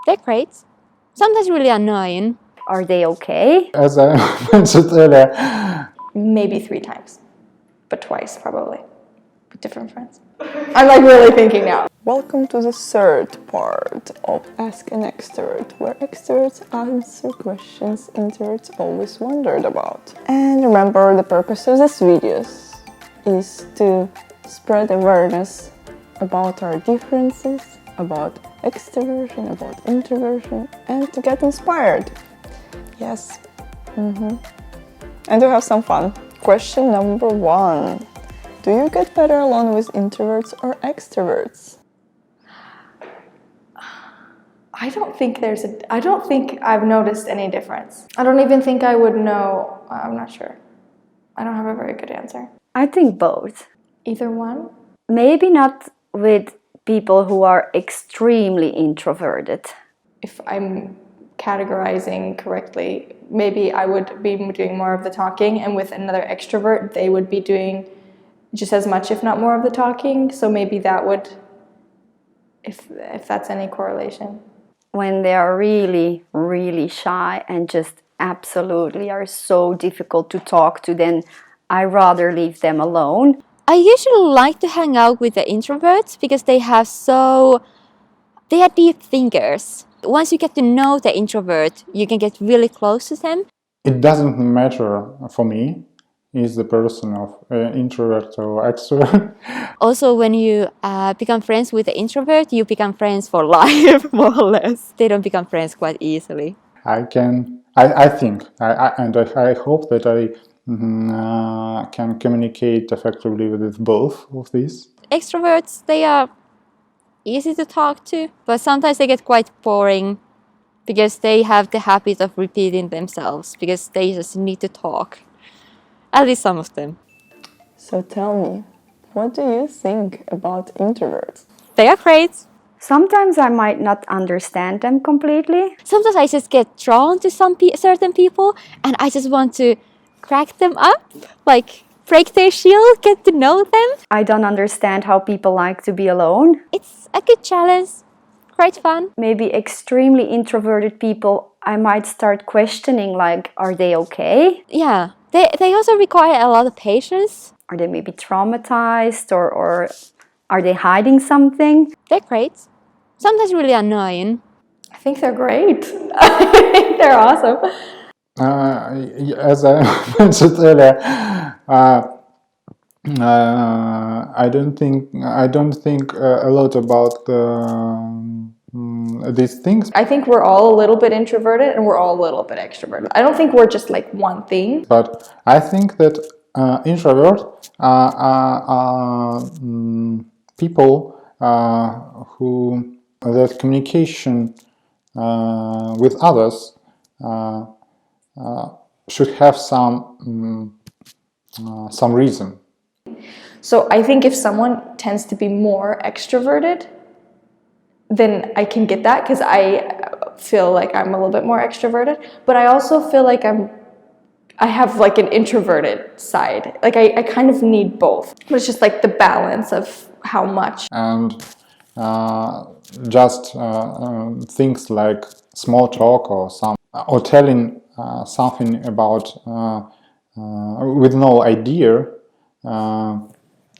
They're great. Sometimes really annoying. Are they okay? As I mentioned earlier, Maybe 3 times, but twice probably, with different friends. I'm like really thinking now. Welcome to the third part of Ask an Extrovert, where extroverts answer questions introverts always wondered about. And remember, the purpose of this videos is to spread awareness about our differences, about extroversion, about introversion, and to get inspired. Yes. And to have some fun. Question number 1. Do you get better along with introverts or extroverts? I don't think I've noticed any difference. I don't even think I would know. I'm not sure. I don't have a very good answer. I think both. Either one? Maybe not with people who are extremely introverted. If I'm categorizing correctly, maybe I would be doing more of the talking, and with another extrovert, they would be doing just as much, if not more, of the talking. So maybe that would, if that's any correlation. When they are really, really shy and just absolutely are so difficult to talk to, then I rather leave them alone. I usually like to hang out with the introverts because they are deep thinkers. Once you get to know the introvert, you can get really close to them. it doesn't matter for me, is the person of introvert or extrovert. Also, when you become friends with the introvert, you become friends for life, more or less. They don't become friends quite easily. I think, and I hope that I can communicate effectively with both of these. Extroverts, they are easy to talk to, but sometimes they get quite boring because they have the habit of repeating themselves because they just need to talk. At least some of them. So tell me, what do you think about introverts? They are great. Sometimes I might not understand them completely. Sometimes I just get drawn to certain people and I just want to crack them up, like break their shield, get to know them. I don't understand how people like to be alone. It's a good challenge, great fun. Maybe extremely introverted people, I might start questioning, like, are they okay? Yeah, they also require a lot of patience. Are they maybe traumatized or are they hiding something? They're great. Sometimes really annoying. I think they're great. I think they're awesome. As I mentioned earlier, I don't think a lot about these things. I think we're all a little bit introverted and we're all a little bit extroverted. I don't think we're just like one thing. But I think that introverts are people who that communication with others should have some reason. So I think if someone tends to be more extroverted, then I can get that because I feel like I'm a little bit more extroverted, but I also feel like I have like an introverted side. Like I kind of need both, but it's just like the balance of how much. And just things like small talk or telling something about with no idea,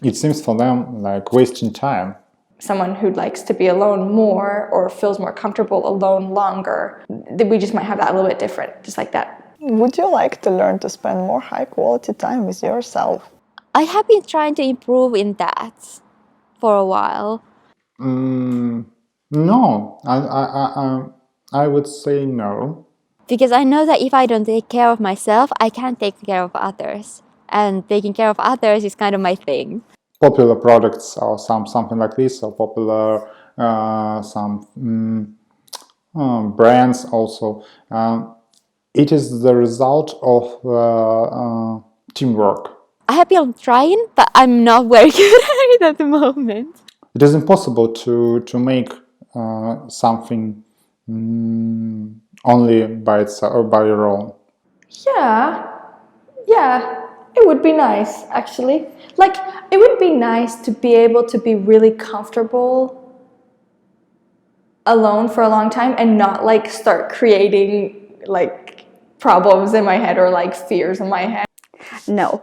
it seems for them like wasting time. Someone who likes to be alone more or feels more comfortable alone longer, we just might have that a little bit different, just like that. Would you like to learn to spend more high-quality time with yourself? I have been trying to improve in that for a while. No, I would say no. Because I know that if I don't take care of myself, I can't take care of others. And taking care of others is kind of my thing. Popular products or something like this, or popular brands also. It is the result of teamwork. I have been trying, but I'm not very good at it at the moment. It is impossible to make something only by itself or by your own. Yeah, it would be nice actually. Like it would be nice to be able to be really comfortable alone for a long time and not like start creating like problems in my head or like fears in my head? No.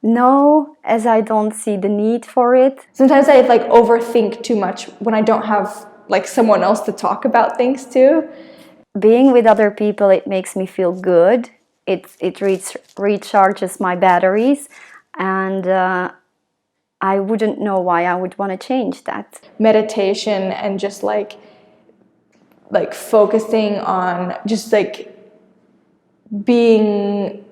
No, as I don't see the need for it. Sometimes I like overthink too much when I don't have like someone else to talk about things to. Being with other people, it makes me feel good. It recharges my batteries, and I wouldn't know why I would want to change that. Meditation and just like focusing on just like being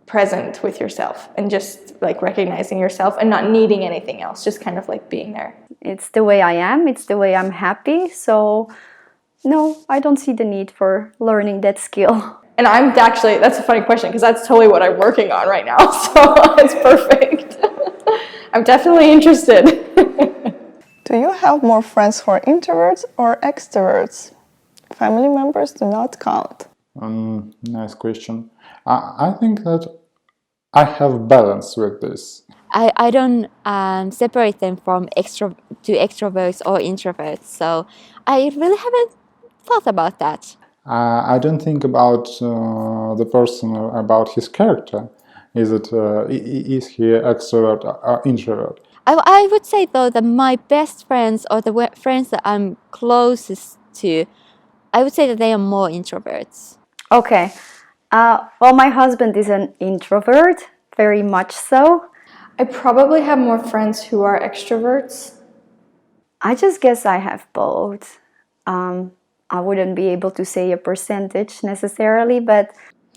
present with yourself and just like recognizing yourself and not needing anything else, just kind of like being there. It's the way I am, it's the way I'm happy, so no, I don't see the need for learning that skill. And I'm actually, that's a funny question because that's totally what I'm working on right now, so it's perfect. I'm definitely interested. Do you have more friends who are introverts or extroverts? Family members do not count. Nice question. I think that I have balance with this. I don't separate them from to extroverts or introverts, so I really haven't thought about that. I don't think about the person, about his character. Is he extrovert or introvert? I would say though that my best friends or the friends that I'm closest to, I would say that they are more introverts. Okay, well, my husband is an introvert, very much so. I probably have more friends who are extroverts. I just guess I have both. I wouldn't be able to say a percentage necessarily, but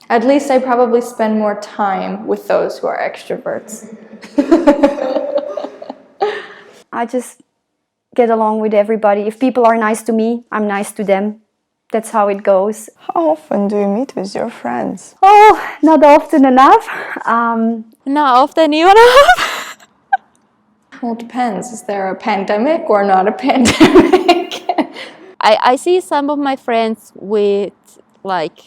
At least I probably spend more time with those who are extroverts. I just get along with everybody. If people are nice to me, I'm nice to them. That's how it goes. How often do you meet with your friends? Oh, not often enough. Not often enough. Well, it depends. Is there a pandemic or not a pandemic? I see some of my friends with like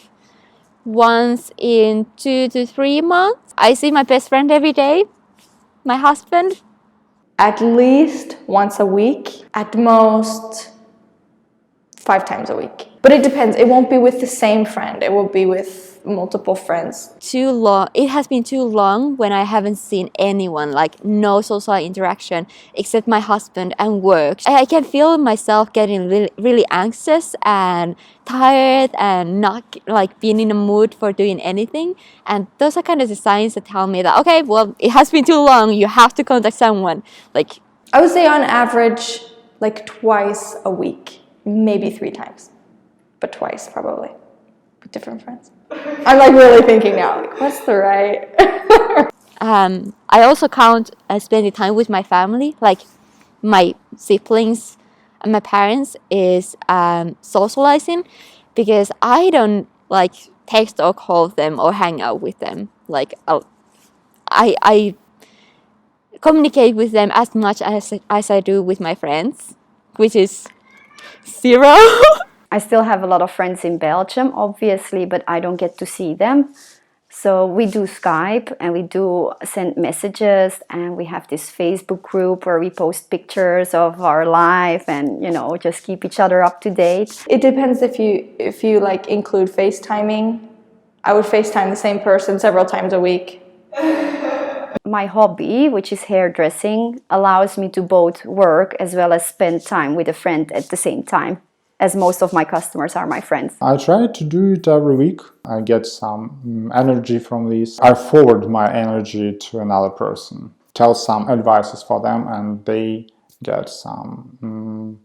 once in 2 to 3 months. I see my best friend every day, my husband. At least once a week. At most 5 times a week. But it depends. It won't be with the same friend. It will be with multiple friends. Too long. It has been too long when I haven't seen anyone, like no social interaction except my husband and work. I can feel myself getting really, really anxious and tired and not like being in a mood for doing anything. And those are kind of the signs that tell me that, okay, well, it has been too long. You have to contact someone. Like, I would say on average like twice a week. Maybe 3 times. But twice probably. With different friends. I'm like really thinking now, like, what's the right? I also count spending time with my family, like my siblings and my parents is socializing, because I don't like text or call them or hang out with them. Like I communicate with them as much as I do with my friends, which is 0. I still have a lot of friends in Belgium, obviously, but I don't get to see them. So we do Skype and we do send messages, and we have this Facebook group where we post pictures of our life and, you know, just keep each other up to date. It depends if you like include FaceTiming. I would FaceTime the same person several times a week. My hobby, which is hairdressing, allows me to both work as well as spend time with a friend at the same time, as most of my customers are my friends. I try to do it every week. I get some energy from this. I forward my energy to another person, tell some advices for them, and they get some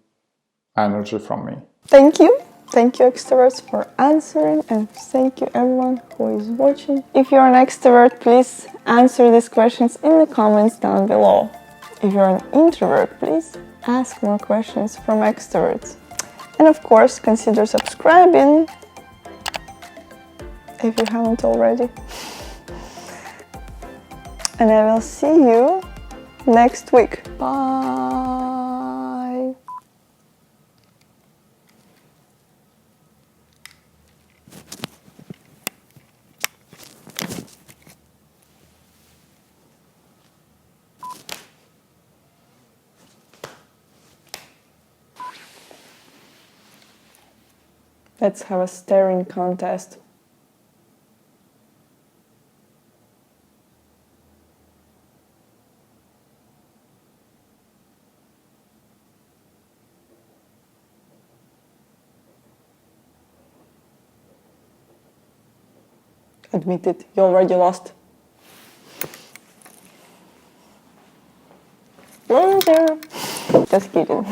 energy from me. Thank you. Thank you, extroverts, for answering, and thank you everyone who is watching. If you're an extrovert, please answer these questions in the comments down below. If you're an introvert, please ask more questions from extroverts. And of course, consider subscribing if you haven't already. And I will see you next week. Bye! Let's have a staring contest. Admit it, you already lost. Loser! Just kidding.